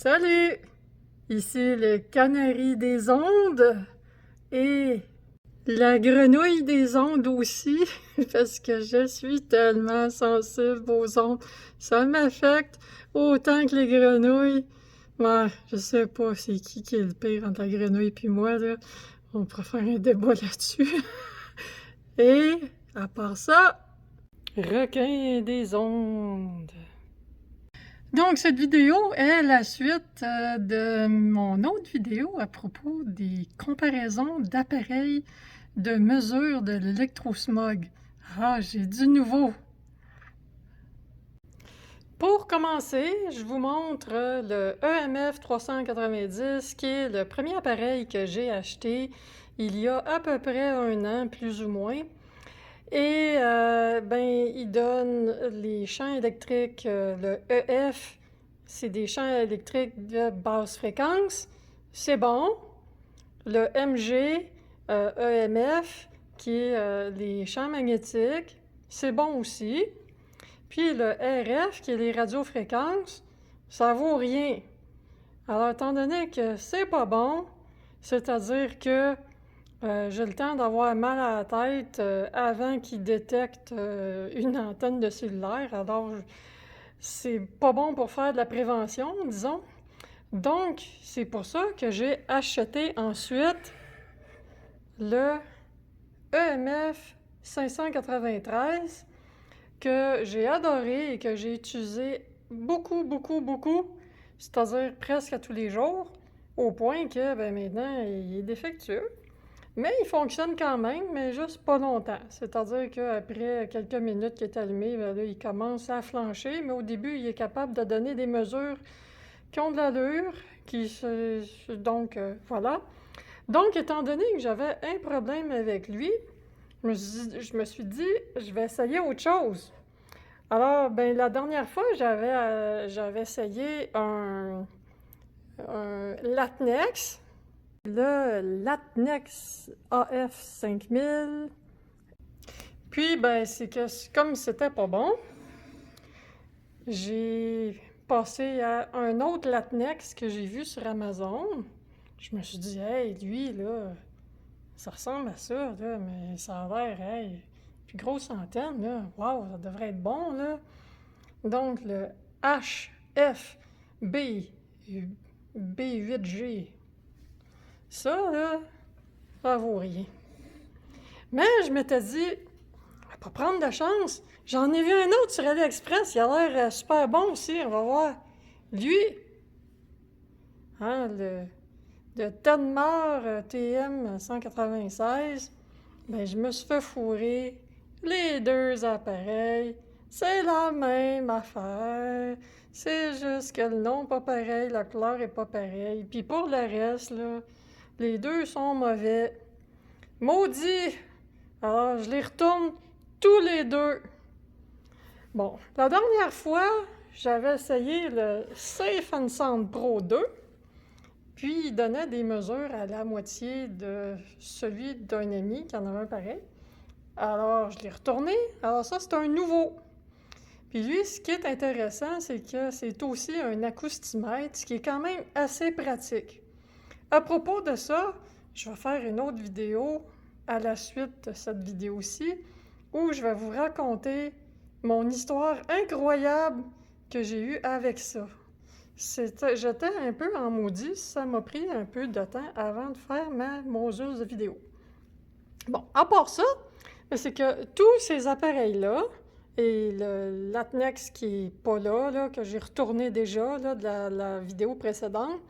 Salut! Ici le canari des ondes et la grenouille des ondes aussi, parce que je suis tellement sensible aux ondes. Ça m'affecte autant que les grenouilles. Ouais, je sais pas c'est qui est le pire entre la grenouille et moi, là. On pourrait faire un débat là-dessus. Et, à part ça, requin des ondes. Donc, cette vidéo est la suite de mon autre vidéo à propos des comparaisons d'appareils de mesure de l'électrosmog. Ah, j'ai du nouveau! Pour commencer, je vous montre le EMF 390, qui est le premier appareil que j'ai acheté il y a à peu près 1 an, plus ou moins. Et il donne les champs électriques, le EF, c'est des champs électriques de basse fréquence, c'est bon. Le MG, EMF, qui est les champs magnétiques, c'est bon aussi. Puis le RF, qui est les radiofréquences, ça vaut rien. Alors, étant donné que c'est pas bon, c'est-à-dire que j'ai le temps d'avoir mal à la tête avant qu'il détecte une antenne de cellulaire. Alors, c'est pas bon pour faire de la prévention, disons. Donc, c'est pour ça que j'ai acheté ensuite le EMF 593 que j'ai adoré et que j'ai utilisé beaucoup, beaucoup, beaucoup, c'est-à-dire presque à tous les jours, au point que maintenant, il est défectueux. Mais il fonctionne quand même, mais juste pas longtemps. C'est-à-dire qu'après quelques minutes qu'il est allumé, là, il commence à flancher, mais au début, il est capable de donner des mesures qui ont de l'allure, voilà. Donc, étant donné que j'avais un problème avec lui, je me suis dit, je vais essayer autre chose. Alors, la dernière fois, j'avais essayé un Latnex. Le Latnex AF5000. Puis, c'est que comme c'était pas bon, j'ai passé à un autre Latnex que j'ai vu sur Amazon. Je me suis dit, hey, lui, là, ça ressemble à ça, là, mais ça a l'air, hey, plus grosse antenne, là. Waouh, ça devrait être bon, là. Donc, le HFB8G. Ça, là, ça vaut rien. Mais je m'étais dit, on va pas prendre de chance. J'en ai vu un autre sur AliExpress, il a l'air super bon aussi, on va voir. Lui, hein, le Tenmar TM196, je me suis fait fourrer les deux appareils. C'est la même affaire. C'est juste que le nom n'est pas pareil, la couleur n'est pas pareille. Puis pour le reste, là, les deux sont mauvais. Maudit! Alors, je les retourne tous les deux. Bon, la dernière fois, j'avais essayé le Safe & Sound Pro 2, puis il donnait des mesures à la moitié de celui d'un ami qui en avait un pareil. Alors, je l'ai retourné. Alors ça, c'est un nouveau. Puis lui, ce qui est intéressant, c'est que c'est aussi un acoustimètre, ce qui est quand même assez pratique. À propos de ça, je vais faire une autre vidéo à la suite de cette vidéo-ci, où je vais vous raconter mon histoire incroyable que j'ai eue avec ça. J'étais un peu en maudit, ça m'a pris un peu de temps avant de faire ma moseuse de vidéo. Bon, à part ça, c'est que tous ces appareils-là, et le Latnex qui est pas là, que j'ai retourné déjà là, de la vidéo précédente,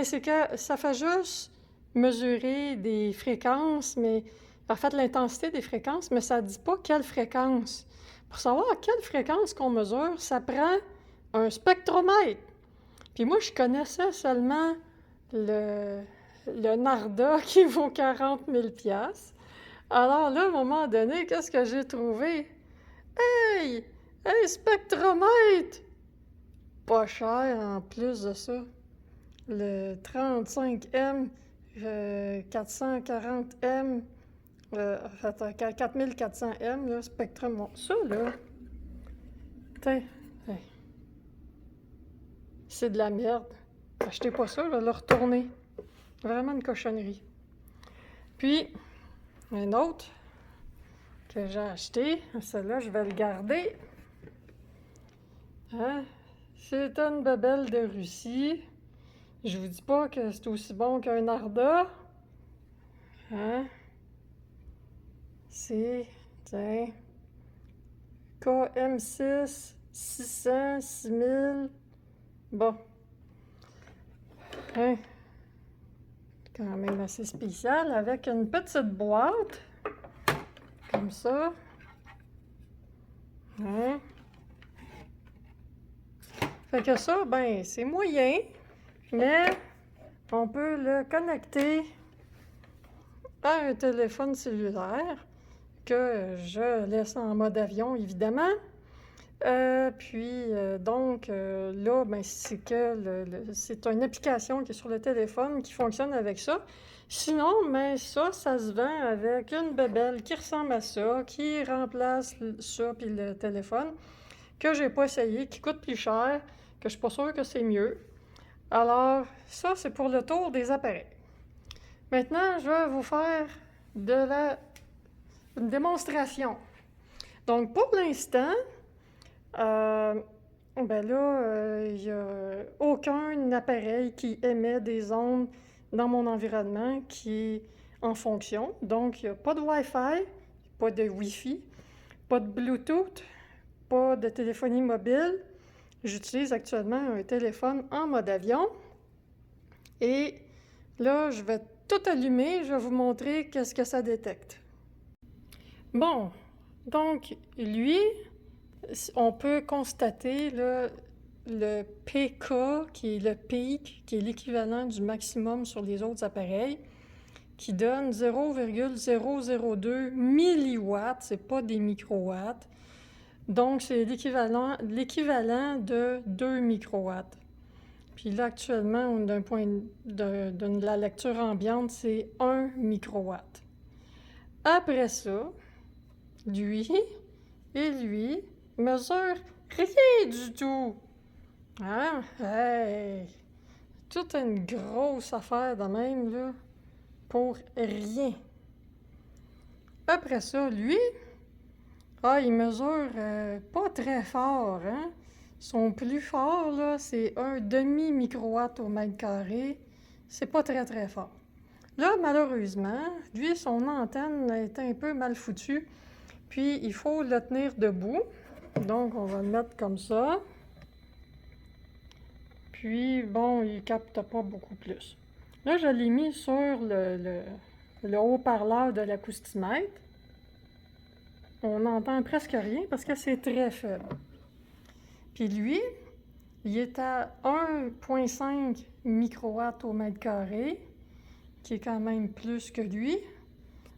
c'est que ça fait juste mesurer des fréquences, mais en fait l'intensité des fréquences, mais ça ne dit pas quelle fréquence. Pour savoir à quelle fréquence qu'on mesure, ça prend un spectromètre. Puis moi, je connaissais seulement le Narda qui vaut 40 000 $. Alors là, à un moment donné, qu'est-ce que j'ai trouvé? Hey! Un spectromètre! Pas cher en plus de ça. Le 35M, 440M, 4400M, là, Spectrum. Bon, ça, là, c'est de la merde. Achetez pas ça, là, le retourner. Vraiment une cochonnerie. Puis, un autre que j'ai acheté, celui-là, je vais le garder. Hein? C'est une bebelle de Russie. Je vous dis pas que c'est aussi bon qu'un Arda. Hein? C'est, tiens, KM6, 600, 6000. Bon. Hein? Quand même assez spécial, avec une petite boîte. Comme ça. Hein? Fait que ça, ben, c'est moyen, mais on peut le connecter à un téléphone cellulaire que je laisse en mode avion, évidemment. Donc, là, ben, c'est que c'est une application qui est sur le téléphone qui fonctionne avec ça. Sinon, ben, ça se vend avec une bébelle qui ressemble à ça, qui remplace ça puis le téléphone, que j'ai pas essayé, qui coûte plus cher, que je suis pas sûre que c'est mieux. Alors, ça, c'est pour le tour des appareils. Maintenant, je vais vous faire une démonstration. Donc, pour l'instant, ben là, il n'y a aucun appareil qui émet des ondes dans mon environnement qui est en fonction. Donc, il n'y a pas de Wi-Fi, pas de Wi-Fi, pas de Bluetooth, pas de téléphonie mobile. J'utilise actuellement un téléphone en mode avion. Et là, je vais tout allumer. Je vais vous montrer qu'est-ce que ça détecte. Bon, donc, lui, on peut constater là, le PK, qui est le pic, qui est l'équivalent du maximum sur les autres appareils, qui donne 0,002 milliwatts, c'est pas des microwatts. Donc, c'est l'équivalent de 2 microwatts. Puis là, actuellement, d'un point de la lecture ambiante, c'est 1 microwatt. Après ça, lui et lui mesurent rien du tout. Hein? Hey! Toute une grosse affaire de même, là, pour rien. Après ça, lui, il mesure pas très fort, hein? Son plus fort, là, c'est un demi-microwatt au mètre carré. C'est pas très, très fort. Là, malheureusement, lui, son antenne est un peu mal foutue. Puis, il faut le tenir debout. Donc, on va le mettre comme ça. Puis, bon, il capte pas beaucoup plus. Là, je l'ai mis sur le haut-parleur de l'acoustimètre. On n'entend presque rien parce que c'est très faible. Puis lui, il est à 1,5 microwatts au mètre carré, qui est quand même plus que lui.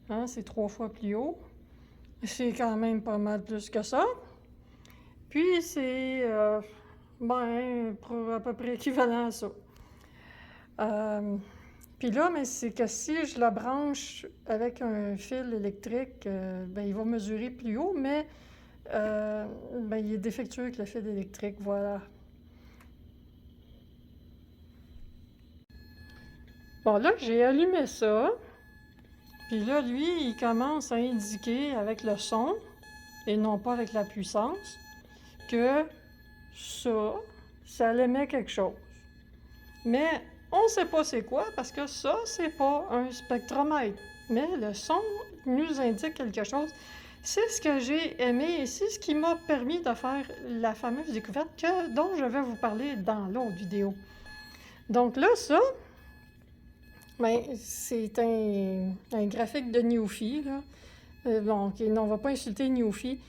Hein, c'est 3 fois plus haut. C'est quand même pas mal plus que ça. Puis c'est à peu près équivalent à ça. Puis là, mais c'est que si je la branche avec un fil électrique, il va mesurer plus haut, mais il est défectueux avec le fil électrique, voilà. Bon, là, j'ai allumé ça. Puis là, lui, il commence à indiquer avec le son, et non pas avec la puissance, que ça émet quelque chose. Mais on ne sait pas c'est quoi, parce que ça, c'est pas un spectromètre. Mais le son nous indique quelque chose. C'est ce que j'ai aimé et c'est ce qui m'a permis de faire la fameuse découverte dont je vais vous parler dans l'autre vidéo. Donc là, ça, c'est un graphique de Newfie, là. Non, on va pas insulter Newfie.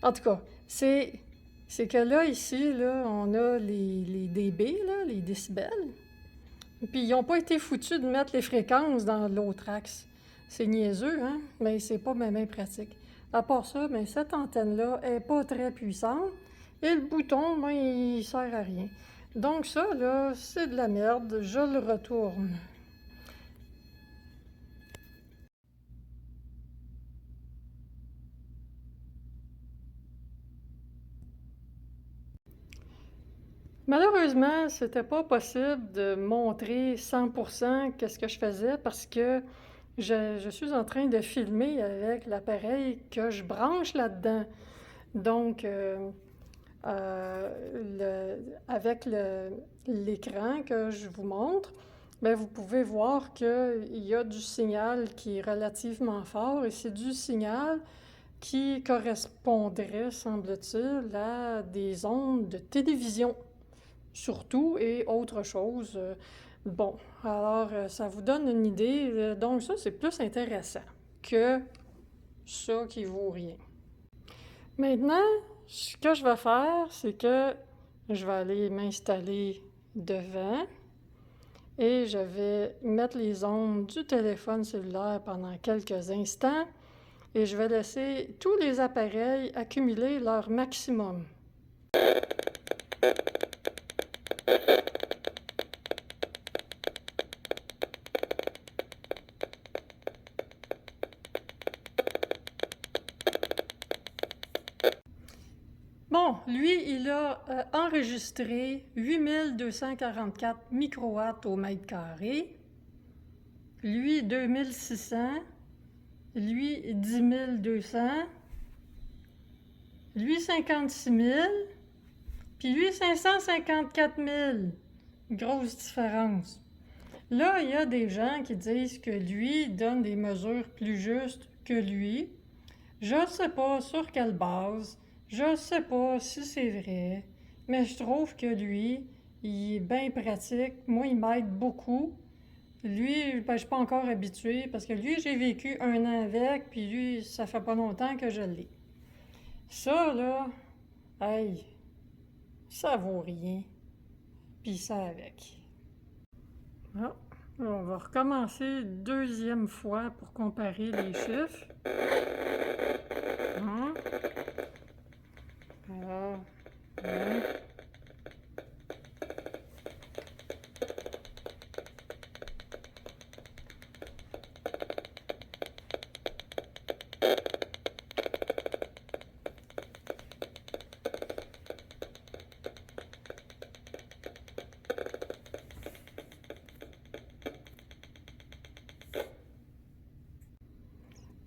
En tout cas, c'est que là, ici, là, on a les dB, là, les décibels. Puis ils n'ont pas été foutus de mettre les fréquences dans l'autre axe. C'est niaiseux, hein? Mais c'est pas même pratique. À part ça, cette antenne-là est pas très puissante. Et le bouton, il sert à rien. Donc ça, là, c'est de la merde. Je le retourne. Malheureusement, c'était pas possible de montrer 100% qu'est-ce que je faisais parce que je suis en train de filmer avec l'appareil que je branche là-dedans. Donc, avec l'écran que je vous montre, bien, vous pouvez voir qu'il y a du signal qui est relativement fort et c'est du signal qui correspondrait, semble-t-il, à des ondes de télévision, surtout, et autre chose. Bon, alors ça vous donne une idée. Donc ça, c'est plus intéressant que ça qui vaut rien. Maintenant, ce que je vais faire, c'est que je vais aller m'installer devant et je vais mettre les ondes du téléphone cellulaire pendant quelques instants et je vais laisser tous les appareils accumuler leur maximum. Bon, lui, il a enregistré 8244 microwatts au mètre carré. Lui, 2600. Lui, 10 200. Lui, 56 000. Puis lui, 554 000. Grosse différence. Là, il y a des gens qui disent que lui donne des mesures plus justes que lui. Je ne sais pas sur quelle base. Je ne sais pas si c'est vrai, mais je trouve que lui, il est bien pratique. Moi, il m'aide beaucoup. Lui, ben, je ne suis pas encore habituée parce que lui, j'ai vécu 1 an avec, puis lui, ça fait pas longtemps que je l'ai. Ça, là, hey, ça vaut rien. Puis ça avec. Ah, on va recommencer 2e fois pour comparer les chiffres. Hein? Alors, ouais.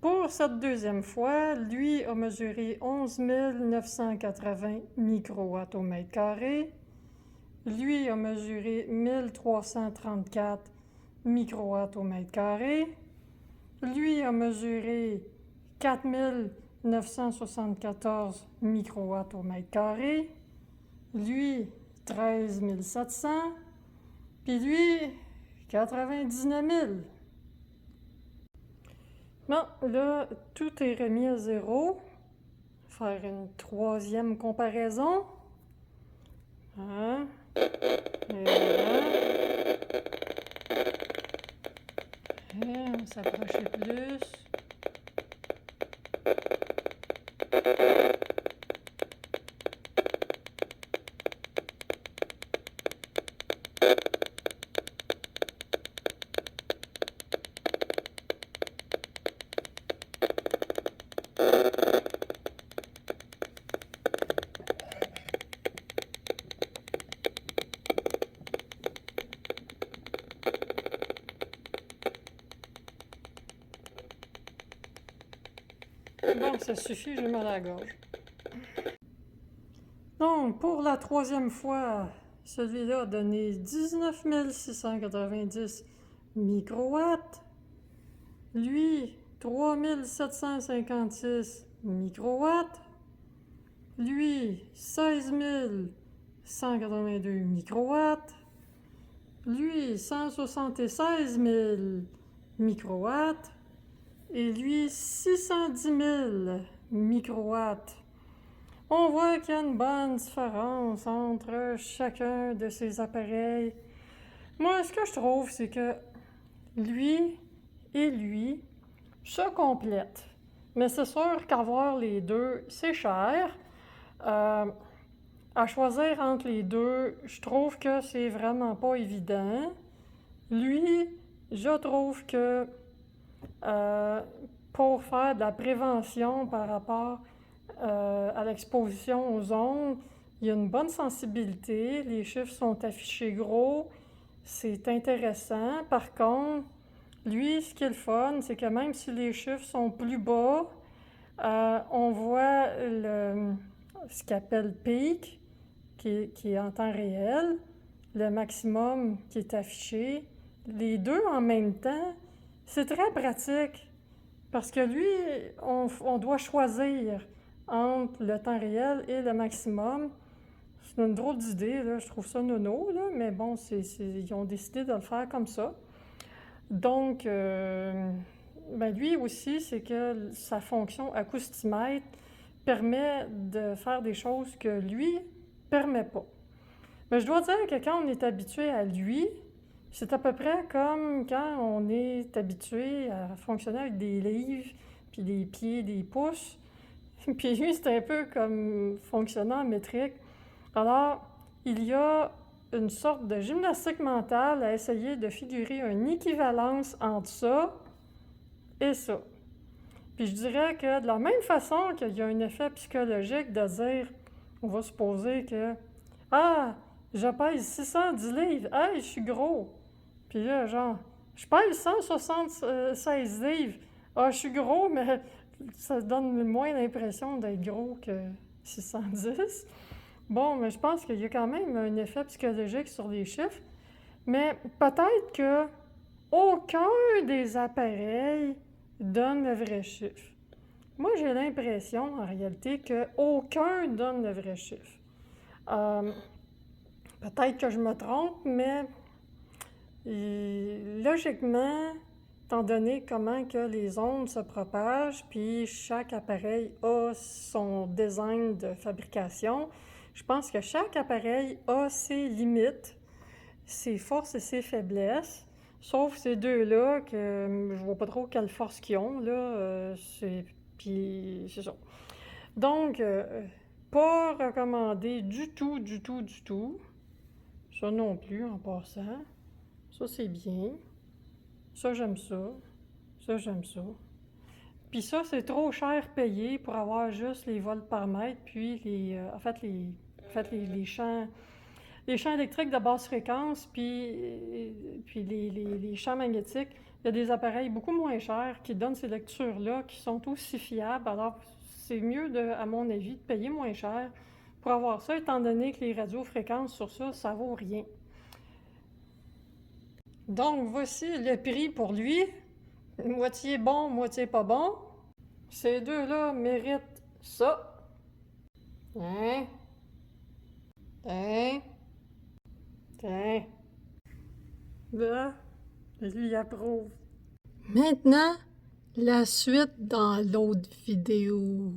Pour cette 2e fois, lui a mesuré 11 980 microwatts au mètre carré. Lui a mesuré 1334 microwatts au mètre carré. Lui a mesuré 4974 microwatts au mètre carré. Lui, 13 700. Puis lui, 99 000. Bon, là, tout est remis à zéro. Faire une 3e comparaison. Hein? Et voilà. Et on s'approche plus. Bon, ça suffit, j'ai mal à la gorge. Donc, pour la 3e fois, celui-là a donné 19 690 microwatts. Lui, 3 756 microwatts. Lui, 16 182 microwatts. Lui, 176 000 microwatts. Et lui, 610 000 microwatts. On voit qu'il y a une bonne différence entre chacun de ces appareils. Moi, ce que je trouve, c'est que lui et lui se complètent. Mais c'est sûr qu'avoir les deux, c'est cher. À choisir entre les deux, je trouve que c'est vraiment pas évident. Lui, je trouve que pour faire de la prévention par rapport à l'exposition aux ondes, Il y a une bonne sensibilité, les chiffres sont affichés gros, c'est intéressant. Par contre, lui, ce qui est le fun, c'est que même si les chiffres sont plus bas, on voit ce qu'il appelle peak, qui est en temps réel, le maximum qui est affiché. Les deux en même temps, c'est très pratique parce que lui, on doit choisir entre le temps réel et le maximum. C'est une drôle d'idée, là. Je trouve ça nono, là, mais bon, ils ont décidé de le faire comme ça. Donc, ben lui aussi, c'est que sa fonction acoustimètre permet de faire des choses que lui permet pas. Mais je dois dire que quand on est habitué à lui, c'est à peu près comme quand on est habitué à fonctionner avec des livres, puis des pieds, des pouces. Puis lui, c'est un peu comme fonctionnant en métrique. Alors, il y a une sorte de gymnastique mentale à essayer de figurer une équivalence entre ça et ça. Puis je dirais que de la même façon qu'il y a un effet psychologique de dire, on va supposer que, ah, je pèse 610 livres, hey, je suis gros. Puis là, genre, je pèse 176 livres, ah, je suis gros, mais ça donne moins l'impression d'être gros que 610. Bon, mais je pense qu'il y a quand même un effet psychologique sur les chiffres, mais peut-être que aucun des appareils donne le vrai chiffre. Moi, j'ai l'impression, en réalité, qu'aucun donne le vrai chiffre. Peut-être que je me trompe, mais logiquement, étant donné comment que les ondes se propagent, puis chaque appareil a son design de fabrication, je pense que chaque appareil a ses limites, ses forces et ses faiblesses. Sauf ces deux-là, que je vois pas trop quelle force qu'ils ont, là. Puis c'est ça. Donc, pas recommandé du tout, du tout, du tout. Ça non plus, en passant. Ça, c'est bien. Ça, j'aime ça. Ça, j'aime ça. Puis ça, c'est trop cher payé pour avoir juste les volts par mètre, puis les champs électriques de basse fréquence, puis les champs magnétiques. Il y a des appareils beaucoup moins chers qui donnent ces lectures-là, qui sont aussi fiables. Alors, c'est mieux, à mon avis, de payer moins cher pour avoir ça, étant donné que les radiofréquences sur ça, ça vaut rien. Donc, voici le prix pour lui. Moitié bon, moitié pas bon. Ces deux-là méritent ça. Hein? Hein? Hein? Là, lui approuve. Maintenant, la suite dans l'autre vidéo.